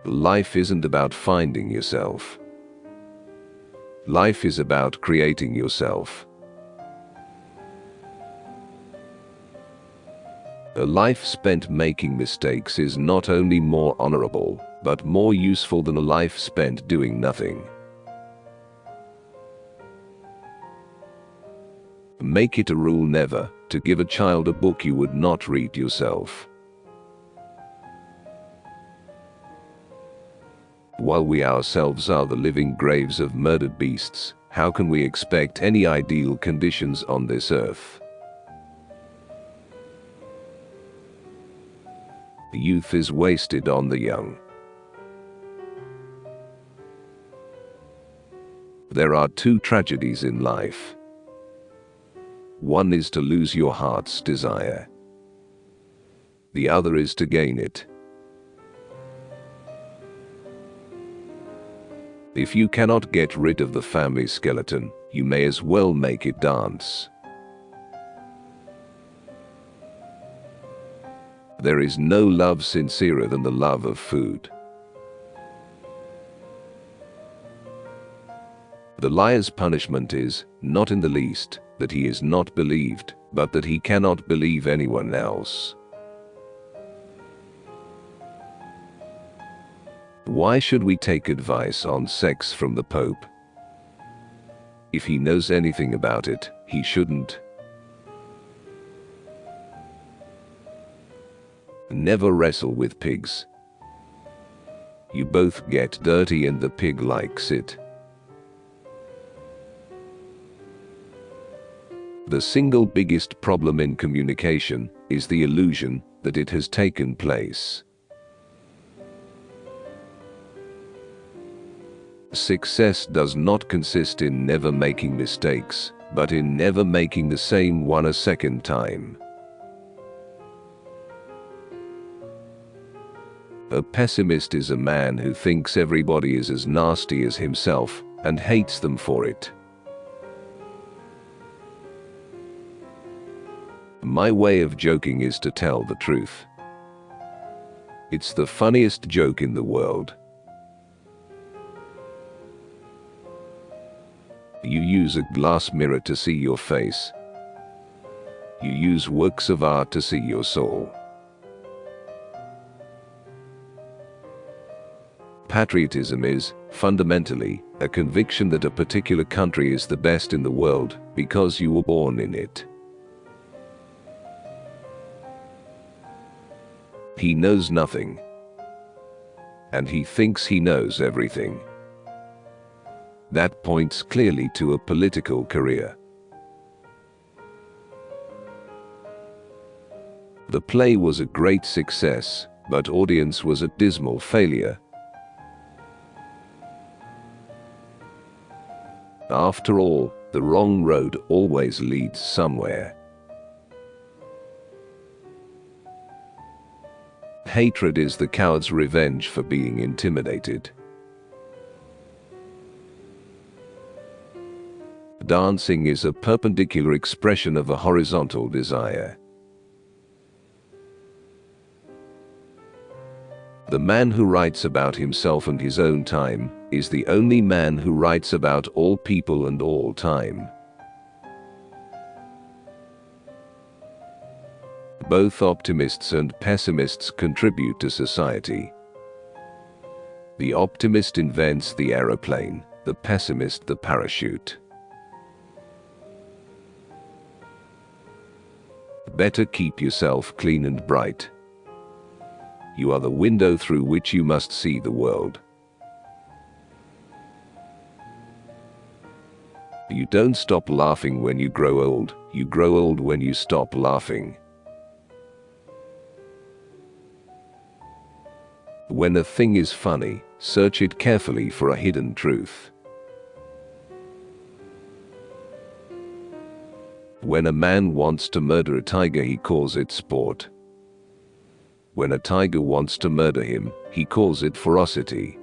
Life isn't about finding yourself. Life is about creating yourself. A life spent making mistakes is not only more honorable, but more useful than a life spent doing nothing. Make it a rule never to give a child a book you would not read yourself. While we ourselves are the living graves of murdered beasts, how can we expect any ideal conditions on this earth? Youth is wasted on the young. There are two tragedies in life. One is to lose your heart's desire. The other is to gain it. If you cannot get rid of the family skeleton, you may as well make it dance. There is no love sincerer than the love of food. The liar's punishment is, not in the least, that he is not believed, but that he cannot believe anyone else. Why should we take advice on sex from the Pope? If he knows anything about it, he shouldn't. Never wrestle with pigs. You both get dirty and the pig likes it. The single biggest problem in communication is the illusion that it has taken place. Success does not consist in never making mistakes, but in never making the same one a second time. A pessimist is a man who thinks everybody is as nasty as himself and hates them for it. My way of joking is to tell the truth. It's the funniest joke in the world. You use a glass mirror to see your face. You use works of art to see your soul. Patriotism is, fundamentally, a conviction that a particular country is the best in the world because you were born in it. He knows nothing, and he thinks he knows everything. That points clearly to a political career. The play was a great success, but audience was a dismal failure. After all, the wrong road always leads somewhere. Hatred is the coward's revenge for being intimidated. Dancing is a perpendicular expression of a horizontal desire. The man who writes about himself and his own time is the only man who writes about all people and all time. Both optimists and pessimists contribute to society. The optimist invents the aeroplane, the pessimist the parachute. Better keep yourself clean and bright. You are the window through which you must see the world. You don't stop laughing when you grow old when you stop laughing. When a thing is funny, search it carefully for a hidden truth. When a man wants to murder a tiger, he calls it sport. When a tiger wants to murder him, he calls it ferocity.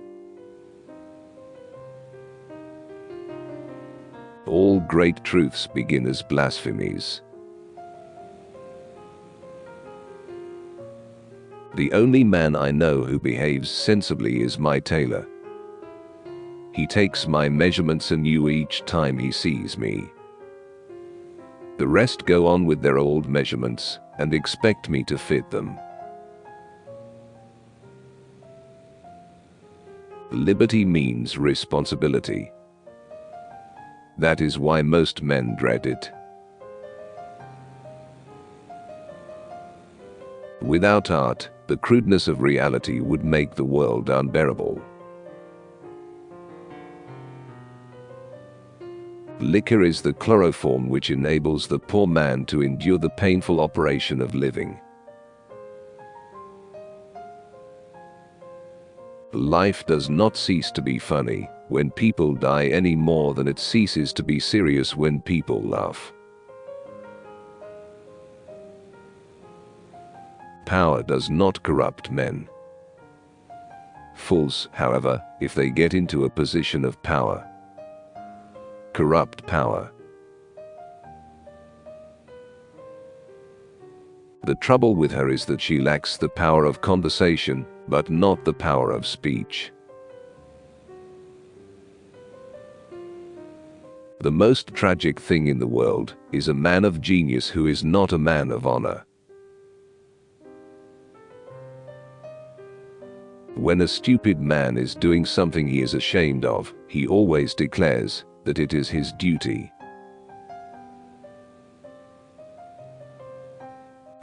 All great truths begin as blasphemies. The only man I know who behaves sensibly is my tailor. He takes my measurements anew each time he sees me. The rest go on with their old measurements and expect me to fit them. Liberty means responsibility. That is why most men dread it. Without art, the crudeness of reality would make the world unbearable. Liquor is the chloroform which enables the poor man to endure the painful operation of living. Life does not cease to be funny when people die any more than it ceases to be serious when people laugh. Power does not corrupt men. Fools, however, if they get into a position of power, corrupt power. The trouble with her is that she lacks the power of conversation, but not the power of speech. The most tragic thing in the world is a man of genius who is not a man of honor. When a stupid man is doing something he is ashamed of, he always declares that it is his duty.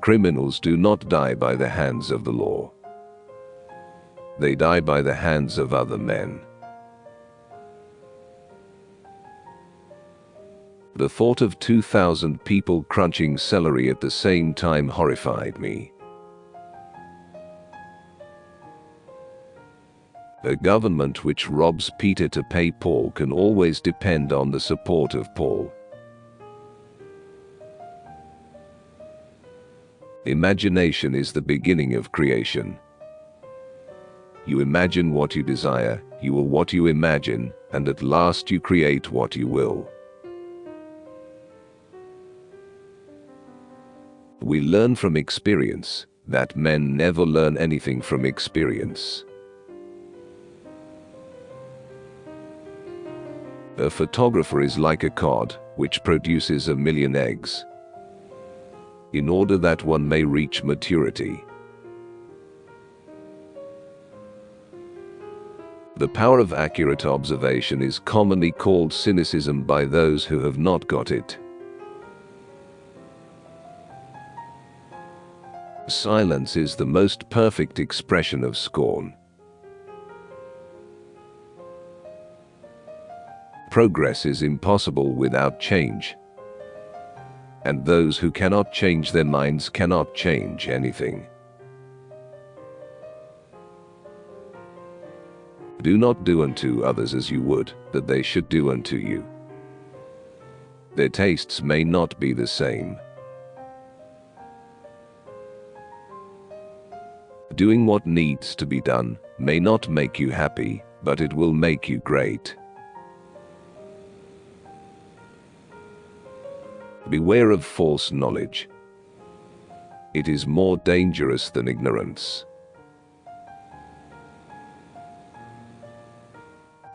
Criminals do not die by the hands of the law. They die by the hands of other men. The thought of 2,000 people crunching celery at the same time horrified me. A government which robs Peter to pay Paul can always depend on the support of Paul. Imagination is the beginning of creation. You imagine what you desire, you will what you imagine, and at last you create what you will. We learn from experience that men never learn anything from experience. A photographer is like a cod, which produces 1,000,000 eggs. In order that one may reach maturity. The power of accurate observation is commonly called cynicism by those who have not got it. Silence is the most perfect expression of scorn. Progress is impossible without change. And those who cannot change their minds cannot change anything. Do not do unto others as you would that they should do unto you. Their tastes may not be the same. Doing what needs to be done may not make you happy, but it will make you great. Beware of false knowledge. It is more dangerous than ignorance.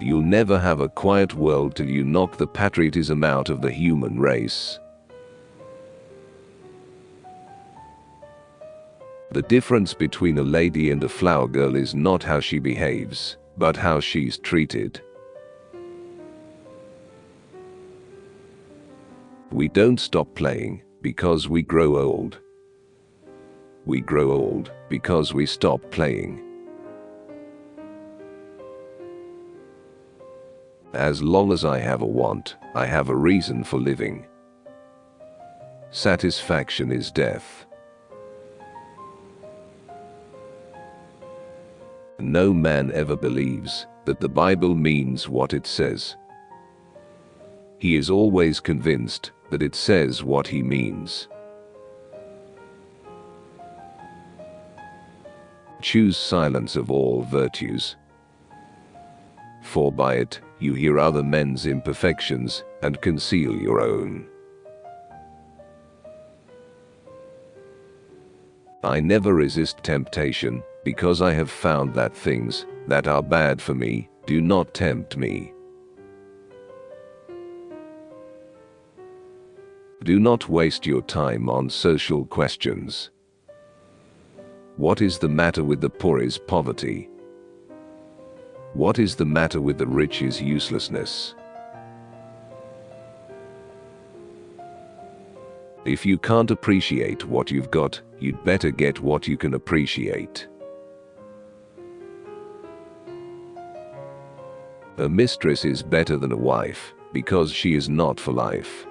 You'll never have a quiet world till you knock the patriotism out of the human race. The difference between a lady and a flower girl is not how she behaves, but how she's treated. We don't stop playing because we grow old. We grow old because we stop playing. As long as I have a want, I have a reason for living. Satisfaction is death. No man ever believes that the Bible means what it says. He is always convinced that it says what he means. Choose silence of all virtues. For by it you hear other men's imperfections and conceal your own. I never resist temptation, because I have found that things that are bad for me do not tempt me. Do not waste your time on social questions. What is the matter with the poor is poverty. What is the matter with the rich is uselessness. If you can't appreciate what you've got, you'd better get what you can appreciate. A mistress is better than a wife, because she is not for life.